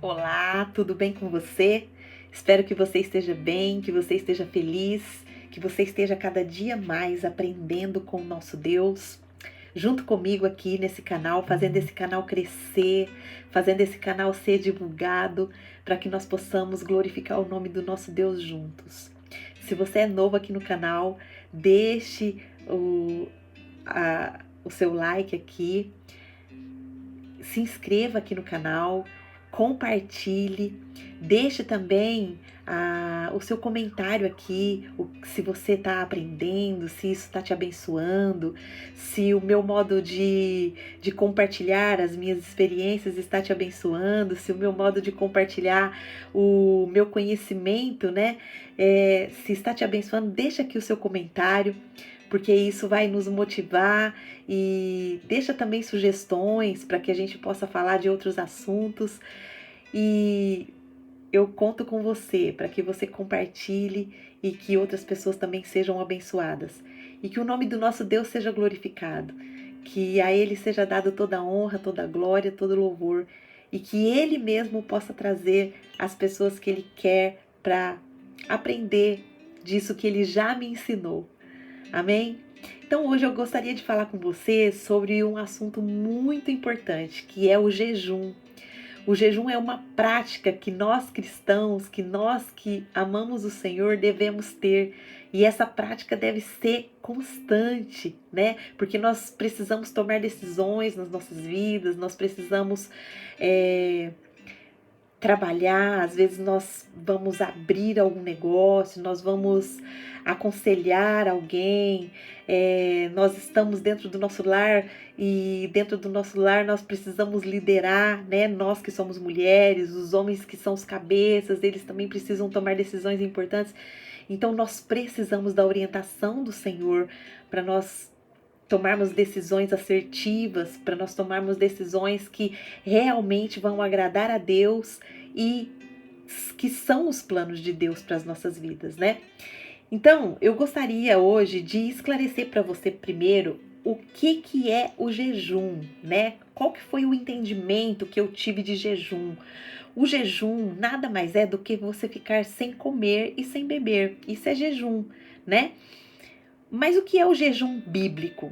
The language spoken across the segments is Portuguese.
Olá, tudo bem com você? Espero que você esteja bem, que você esteja feliz, que você esteja cada dia mais aprendendo com o nosso Deus, junto comigo aqui nesse canal, fazendo esse canal crescer, fazendo esse canal ser divulgado, para que nós possamos glorificar o nome do nosso Deus juntos. Se você é novo aqui no canal, deixe o seu like aqui, se inscreva aqui no canal, compartilhe, deixe também o seu comentário aqui, se você está aprendendo, se isso está te abençoando, se o meu modo de compartilhar as minhas experiências está te abençoando, se o meu modo de compartilhar o meu conhecimento, né, se está te abençoando, deixa aqui o seu comentário, porque isso vai nos motivar, e deixa também sugestões para que a gente possa falar de outros assuntos. E eu conto com você para que você compartilhe e que outras pessoas também sejam abençoadas. E que o nome do nosso Deus seja glorificado. Que a Ele seja dado toda a honra, toda a glória, todo o louvor. E que Ele mesmo possa trazer as pessoas que Ele quer para aprender disso que Ele já me ensinou. Amém? Então hoje eu gostaria de falar com você sobre um assunto muito importante, que é o jejum. O jejum é uma prática que nós cristãos, que nós que amamos o Senhor devemos ter. E essa prática deve ser constante, né? Porque nós precisamos tomar decisões nas nossas vidas, nós precisamos trabalhar, às vezes nós vamos abrir algum negócio, nós vamos aconselhar alguém, nós estamos dentro do nosso lar e dentro do nosso lar nós precisamos liderar, né? Nós que somos mulheres, os homens que são os cabeças, eles também precisam tomar decisões importantes. Então nós precisamos da orientação do Senhor para nós tomarmos decisões assertivas, para nós tomarmos decisões que realmente vão agradar a Deus e que são os planos de Deus para as nossas vidas, né? Então, eu gostaria hoje de esclarecer para você primeiro o que é o jejum, né? Qual que foi o entendimento que eu tive de jejum? O jejum nada mais é do que você ficar sem comer e sem beber. Isso é jejum, né? Mas o que é o jejum bíblico?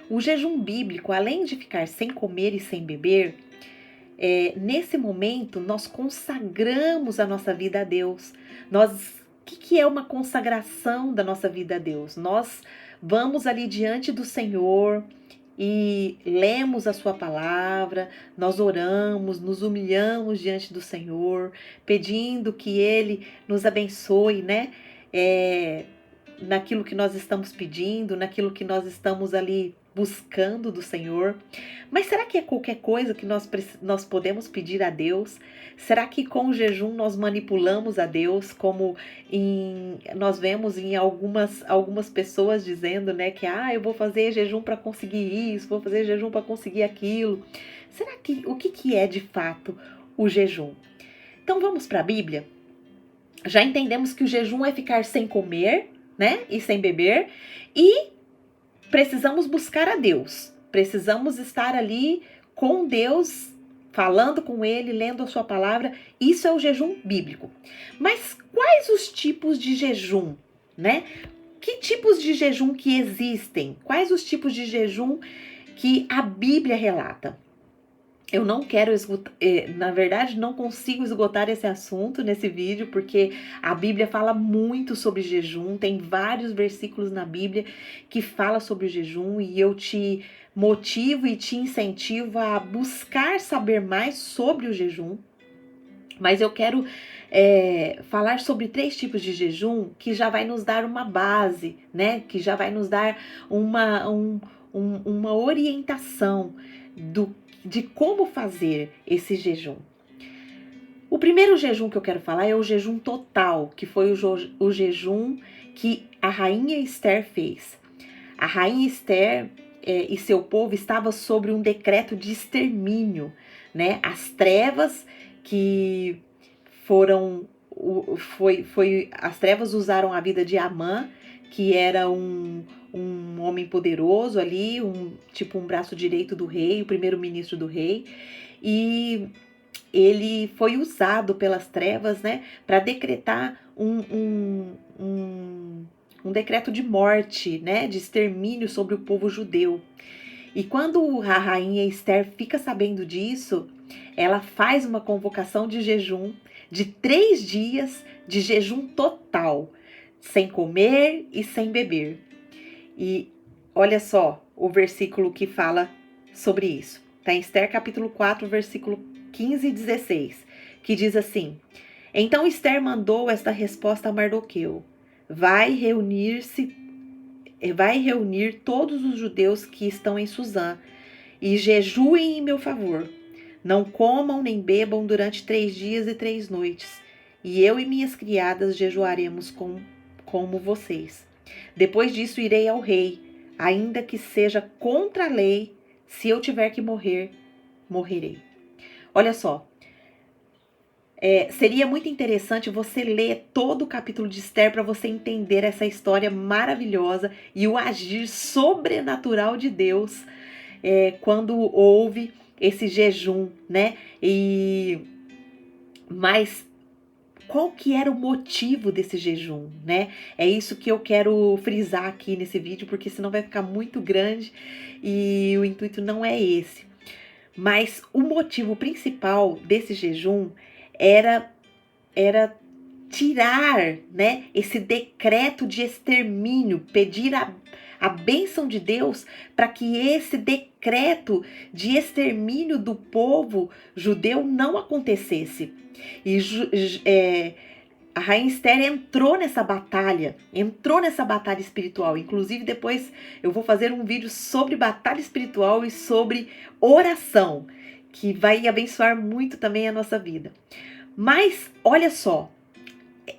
O jejum bíblico, além de ficar sem comer e sem beber, nesse momento nós consagramos a nossa vida a Deus. O que é uma consagração da nossa vida a Deus? Nós vamos ali diante do Senhor e lemos a sua palavra, nós oramos, nos humilhamos diante do Senhor, pedindo que Ele nos abençoe, né? Naquilo que nós estamos pedindo, naquilo que nós estamos ali buscando do Senhor. Mas será que é qualquer coisa que nós podemos pedir a Deus? Será que com o jejum nós manipulamos a Deus, como nós vemos em algumas pessoas dizendo, né, que eu vou fazer jejum para conseguir isso, vou fazer jejum para conseguir aquilo. Será que o que é de fato o jejum? Então vamos para a Bíblia? Já entendemos que o jejum é ficar sem comer, né, e sem beber, e precisamos buscar a Deus, precisamos estar ali com Deus, falando com Ele, lendo a sua palavra. Isso é o jejum bíblico. Mas quais os tipos de jejum, né? Que tipos de jejum que existem? Quais os tipos de jejum que a Bíblia relata? Eu não quero esgotar, na verdade não consigo esgotar esse assunto nesse vídeo, porque a Bíblia fala muito sobre jejum, tem vários versículos na Bíblia que fala sobre o jejum, e eu te motivo e te incentivo a buscar saber mais sobre o jejum. Mas eu quero falar sobre 3 tipos de jejum que já vai nos dar uma base, né? Que já vai nos dar uma orientação de como fazer esse jejum. O primeiro jejum que eu quero falar é o jejum total, que foi o jejum que a rainha Esther fez. A rainha Esther e seu povo estavam sobre um decreto de extermínio, né? As trevas que as trevas usaram a vida de Amã, que era um homem poderoso ali, um braço direito do rei, o primeiro-ministro do rei, e ele foi usado pelas trevas, né, para decretar um decreto de morte, né, de extermínio sobre o povo judeu. E quando a rainha Esther fica sabendo disso, ela faz uma convocação de jejum de 3 dias de jejum total, sem comer e sem beber. E olha só o versículo que fala sobre isso. Está em Esther capítulo 4, versículo 15 e 16, que diz assim: Então Esther mandou esta resposta a Mardoqueu: Vai reunir todos os judeus que estão em Suzã e jejuem em meu favor. Não comam nem bebam durante 3 dias e 3 noites. E eu e minhas criadas jejuaremos como vocês. Depois disso irei ao rei, ainda que seja contra a lei. Se eu tiver que morrer, morrerei. Olha só, seria muito interessante você ler todo o capítulo de Esther para você entender essa história maravilhosa e o agir sobrenatural de Deus quando houve esse jejum, né? Mas qual que era o motivo desse jejum, né? É isso que eu quero frisar aqui nesse vídeo, porque senão vai ficar muito grande e o intuito não é esse. Mas o motivo principal desse jejum era tirar, né, esse decreto de extermínio, pedir a bênção de Deus para que esse decreto de extermínio do povo judeu não acontecesse. E a rainha Esther entrou nessa batalha espiritual. Inclusive, depois eu vou fazer um vídeo sobre batalha espiritual e sobre oração, que vai abençoar muito também a nossa vida. Mas, olha só,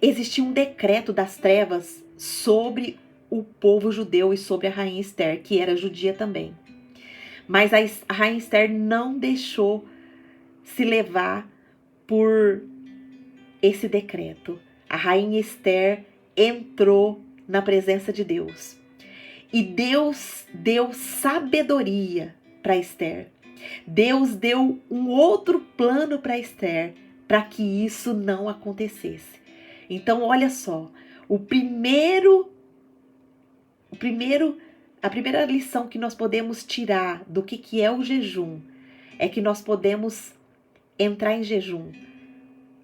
existia um decreto das trevas sobre o povo judeu e sobre a rainha Esther, que era judia também. Mas a rainha Esther não deixou se levar por esse decreto. A rainha Esther entrou na presença de Deus. E Deus deu sabedoria para Esther. Deus deu um outro plano para Esther, para que isso não acontecesse. Então, olha só, a primeira lição que nós podemos tirar do que é o jejum é que nós podemos entrar em jejum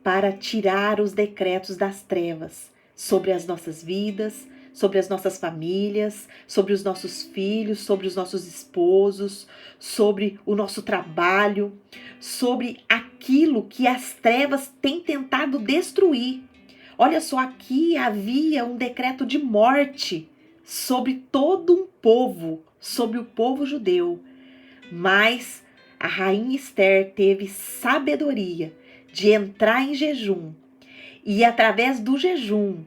para tirar os decretos das trevas sobre as nossas vidas, sobre as nossas famílias, sobre os nossos filhos, sobre os nossos esposos, sobre o nosso trabalho, sobre aquilo que as trevas têm tentado destruir. Olha só, aqui havia um decreto de morte sobre todo um povo, sobre o povo judeu. Mas a rainha Esther teve sabedoria de entrar em jejum. E através do jejum,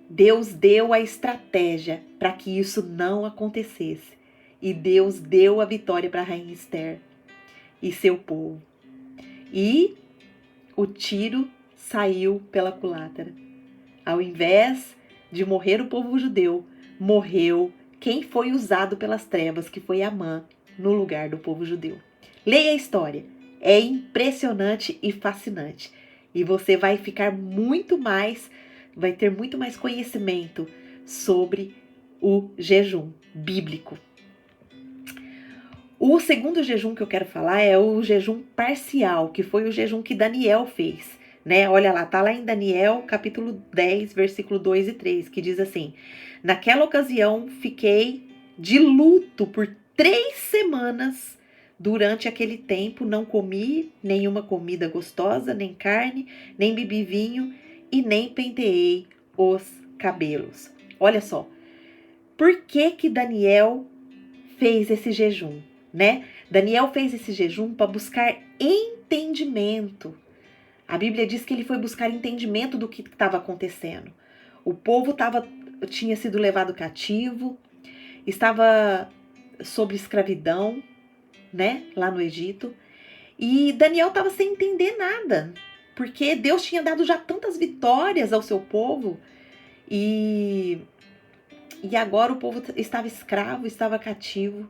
Deus deu a estratégia para que isso não acontecesse. E Deus deu a vitória para a rainha Esther e seu povo. E o tiro saiu pela culatra. Ao invés de morrer o povo judeu, morreu quem foi usado pelas trevas, que foi Amã, no lugar do povo judeu. Leia a história. É impressionante e fascinante. E você vai ter muito mais conhecimento sobre o jejum bíblico. O segundo jejum que eu quero falar é o jejum parcial, que foi o jejum que Daniel fez. Né? Olha lá, tá lá em Daniel, capítulo 10, versículo 2 e 3, que diz assim: Naquela ocasião fiquei de luto por 3 semanas. Durante aquele tempo não comi nenhuma comida gostosa, nem carne, nem bebi vinho e nem penteei os cabelos. Olha só, por que Daniel fez esse jejum, né? Daniel fez esse jejum para buscar entendimento. A Bíblia diz que ele foi buscar entendimento do que estava acontecendo. O povo tinha sido levado cativo, estava sob escravidão, né, lá no Egito. E Daniel estava sem entender nada, porque Deus tinha dado já tantas vitórias ao seu povo e agora o povo estava escravo, estava cativo.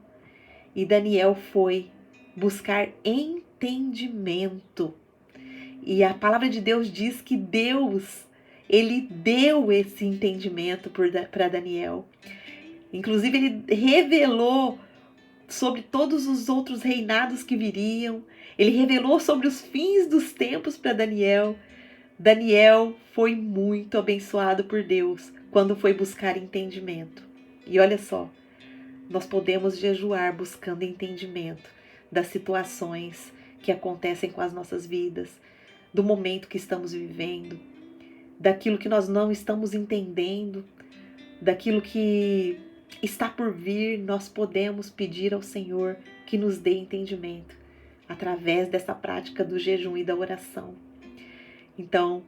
E Daniel foi buscar entendimento E a palavra de Deus diz que Deus, ele deu esse entendimento para Daniel. Inclusive, ele revelou sobre todos os outros reinados que viriam. Ele revelou sobre os fins dos tempos para Daniel. Daniel foi muito abençoado por Deus quando foi buscar entendimento. E olha só, nós podemos jejuar buscando entendimento das situações que acontecem com as nossas vidas, do momento que estamos vivendo, daquilo que nós não estamos entendendo, daquilo que está por vir. Nós podemos pedir ao Senhor que nos dê entendimento através dessa prática do jejum e da oração. Então,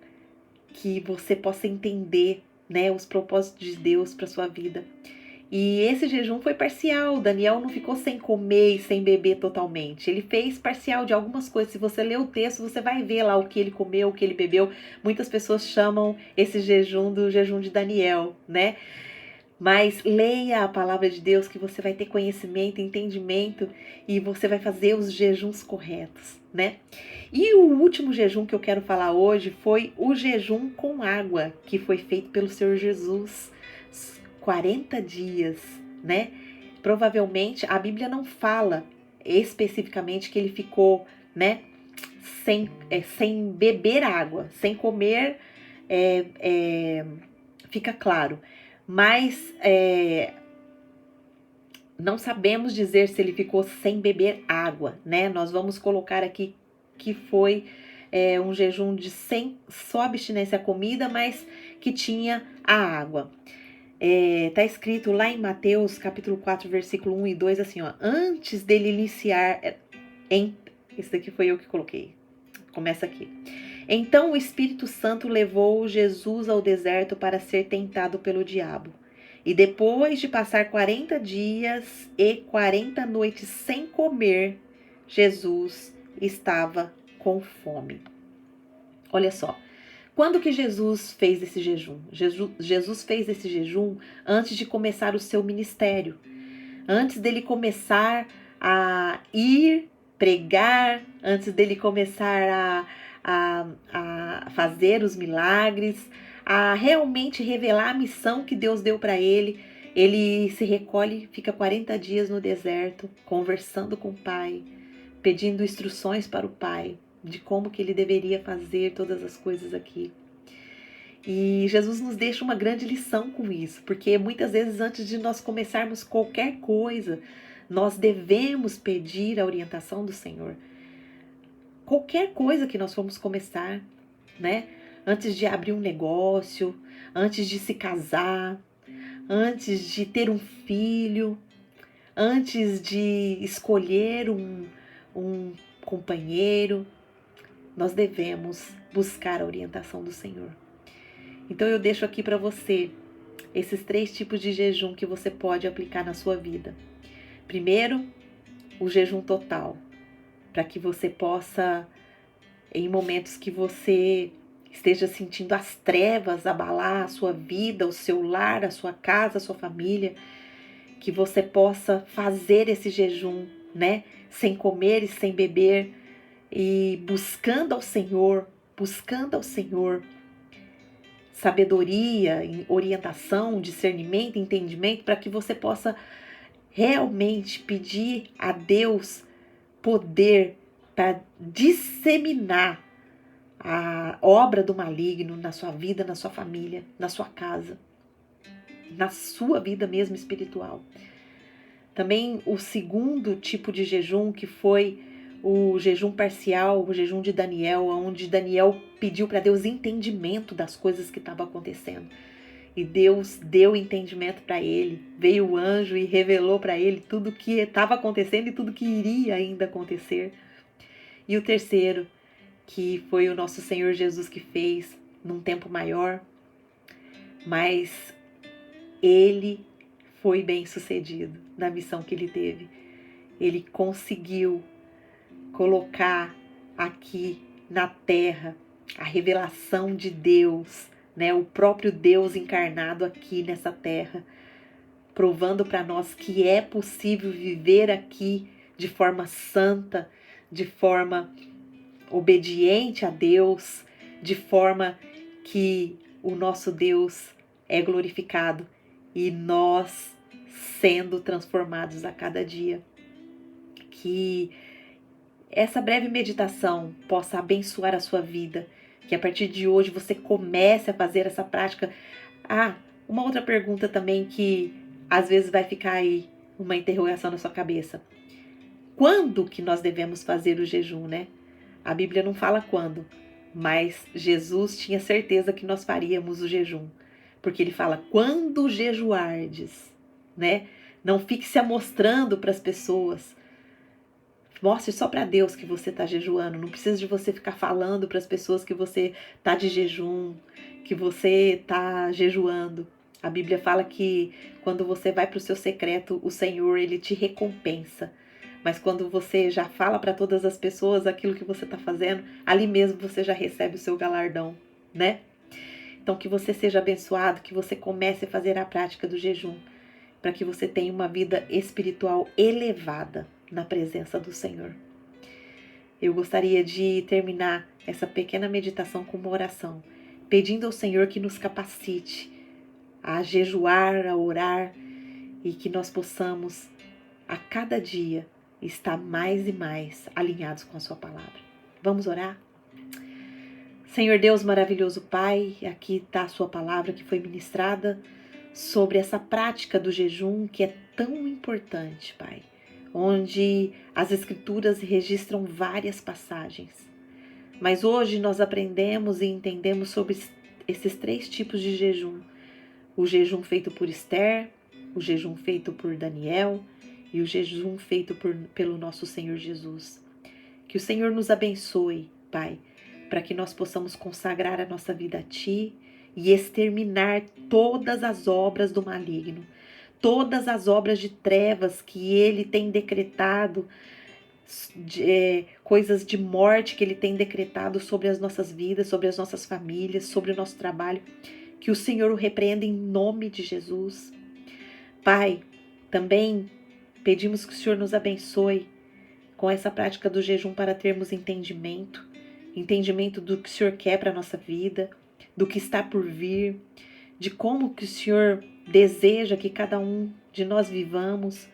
que você possa entender, né, os propósitos de Deus para sua vida. E esse jejum foi parcial. Daniel não ficou sem comer e sem beber totalmente. Ele fez parcial de algumas coisas. Se você ler o texto, você vai ver lá o que ele comeu, o que ele bebeu. Muitas pessoas chamam esse jejum do jejum de Daniel, né? Mas leia a palavra de Deus que você vai ter conhecimento, entendimento e você vai fazer os jejuns corretos, né? E o último jejum que eu quero falar hoje foi o jejum com água, que foi feito pelo Senhor Jesus. 40 dias, né? Provavelmente a Bíblia não fala especificamente que ele ficou, né, sem beber água, sem comer, fica claro. Mas não sabemos dizer se ele ficou sem beber água, né? Nós vamos colocar aqui que foi um jejum de sem só abstinência à comida, mas que tinha a água. Tá escrito lá em Mateus capítulo 4, versículo 1 e 2, assim, ó, antes dele iniciar, esse daqui foi eu que coloquei, começa aqui. Então o Espírito Santo levou Jesus ao deserto para ser tentado pelo diabo. E depois de passar 40 dias e 40 noites sem comer, Jesus estava com fome. Olha só. Quando que Jesus fez esse jejum? Jesus fez esse jejum antes de começar o seu ministério. Antes dele começar a ir pregar, antes dele começar a fazer os milagres, a realmente revelar a missão que Deus deu para ele. Ele se recolhe, fica 40 dias no deserto, conversando com o Pai, pedindo instruções para o Pai de como que ele deveria fazer todas as coisas aqui. E Jesus nos deixa uma grande lição com isso, porque muitas vezes antes de nós começarmos qualquer coisa, nós devemos pedir a orientação do Senhor. Qualquer coisa que nós formos começar, né? Antes de abrir um negócio, antes de se casar, antes de ter um filho, antes de escolher um companheiro, nós devemos buscar a orientação do Senhor. Então eu deixo aqui para você esses 3 tipos de jejum que você pode aplicar na sua vida. Primeiro, o jejum total, para que você possa, em momentos que você esteja sentindo as trevas abalar a sua vida, o seu lar, a sua casa, a sua família, que você possa fazer esse jejum, né? Sem comer e sem beber, e buscando ao Senhor sabedoria, orientação, discernimento, entendimento, para que você possa realmente pedir a Deus poder para disseminar a obra do maligno na sua vida, na sua família, na sua casa, na sua vida mesmo espiritual. Também o segundo tipo de jejum, que foi o jejum parcial, o jejum de Daniel, onde Daniel pediu para Deus entendimento das coisas que estavam acontecendo. E Deus deu entendimento para ele. Veio o anjo e revelou para ele tudo o que estava acontecendo e tudo que iria ainda acontecer. E o terceiro, que foi o nosso Senhor Jesus que fez num tempo maior, mas ele foi bem sucedido na missão que ele teve. Ele conseguiu colocar aqui na terra a revelação de Deus, né? O próprio Deus encarnado aqui nessa terra, provando para nós que é possível viver aqui de forma santa, de forma obediente a Deus, de forma que o nosso Deus é glorificado e nós sendo transformados a cada dia. Que essa breve meditação possa abençoar a sua vida, que a partir de hoje você comece a fazer essa prática. Uma outra pergunta também que às vezes vai ficar aí, uma interrogação na sua cabeça. Quando que nós devemos fazer o jejum, né? A Bíblia não fala quando, mas Jesus tinha certeza que nós faríamos o jejum, porque ele fala, quando jejuardes, né? Não fique se amostrando para as pessoas. Mostre só para Deus que você está jejuando. Não precisa de você ficar falando para as pessoas que você está de jejum, que você está jejuando. A Bíblia fala que quando você vai para o seu secreto, o Senhor, Ele te recompensa. Mas quando você já fala para todas as pessoas aquilo que você está fazendo, ali mesmo você já recebe o seu galardão, né? Então que você seja abençoado, que você comece a fazer a prática do jejum, para que você tenha uma vida espiritual elevada na presença do Senhor. Eu gostaria de terminar essa pequena meditação com uma oração, pedindo ao Senhor que nos capacite a jejuar, a orar e que nós possamos a cada dia estar mais e mais alinhados com a sua palavra. Vamos orar? Senhor Deus maravilhoso Pai, aqui está a sua palavra que foi ministrada sobre essa prática do jejum que é tão importante, Pai, onde as Escrituras registram várias passagens. Mas hoje nós aprendemos e entendemos sobre esses 3 tipos de jejum. O jejum feito por Esther, o jejum feito por Daniel e o jejum feito pelo nosso Senhor Jesus. Que o Senhor nos abençoe, Pai, para que nós possamos consagrar a nossa vida a Ti e exterminar todas as obras do maligno, todas as obras de trevas que ele tem decretado, coisas de morte que ele tem decretado sobre as nossas vidas, sobre as nossas famílias, sobre o nosso trabalho. Que o Senhor o repreenda em nome de Jesus. Pai, também pedimos que o Senhor nos abençoe com essa prática do jejum para termos entendimento do que o Senhor quer para a nossa vida, do que está por vir, de como que o Senhor deseja que cada um de nós vivamos.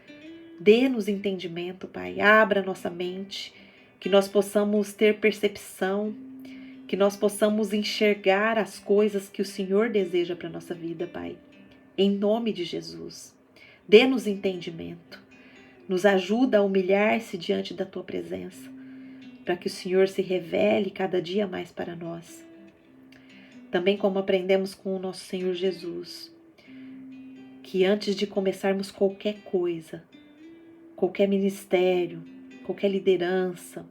Dê-nos entendimento, Pai, abra nossa mente, que nós possamos ter percepção, que nós possamos enxergar as coisas que o Senhor deseja para a nossa vida, Pai. Em nome de Jesus, dê-nos entendimento, nos ajuda a humilhar-se diante da Tua presença, para que o Senhor se revele cada dia mais para nós. Também como aprendemos com o nosso Senhor Jesus, que antes de começarmos qualquer coisa, qualquer ministério, qualquer liderança,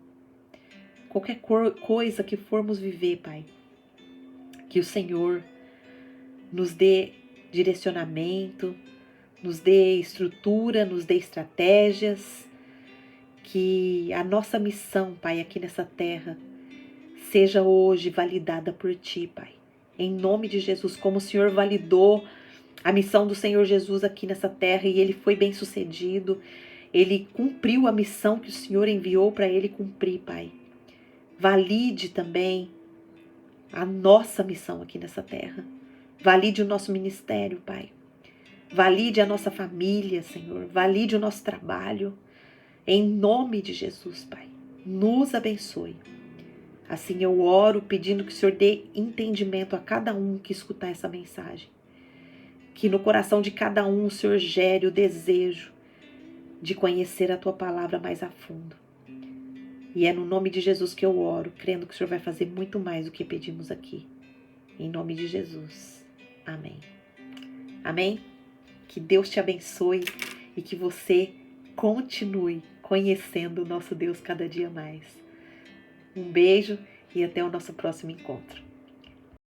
qualquer coisa que formos viver, Pai, que o Senhor nos dê direcionamento, nos dê estrutura, nos dê estratégias, que a nossa missão, Pai, aqui nessa terra, seja hoje validada por Ti, Pai. Em nome de Jesus, como o Senhor validou a missão do Senhor Jesus aqui nessa terra e Ele foi bem sucedido, Ele cumpriu a missão que o Senhor enviou para Ele cumprir, Pai. Valide também a nossa missão aqui nessa terra. Valide o nosso ministério, Pai. Valide a nossa família, Senhor. Valide o nosso trabalho. Em nome de Jesus, Pai. Nos abençoe. Assim eu oro pedindo que o Senhor dê entendimento a cada um que escutar essa mensagem. Que no coração de cada um o Senhor gere o desejo de conhecer a Tua palavra mais a fundo. E é no nome de Jesus que eu oro, crendo que o Senhor vai fazer muito mais do que pedimos aqui. Em nome de Jesus. Amém. Amém? Que Deus te abençoe e que você continue conhecendo o nosso Deus cada dia mais. Um beijo e até o nosso próximo encontro.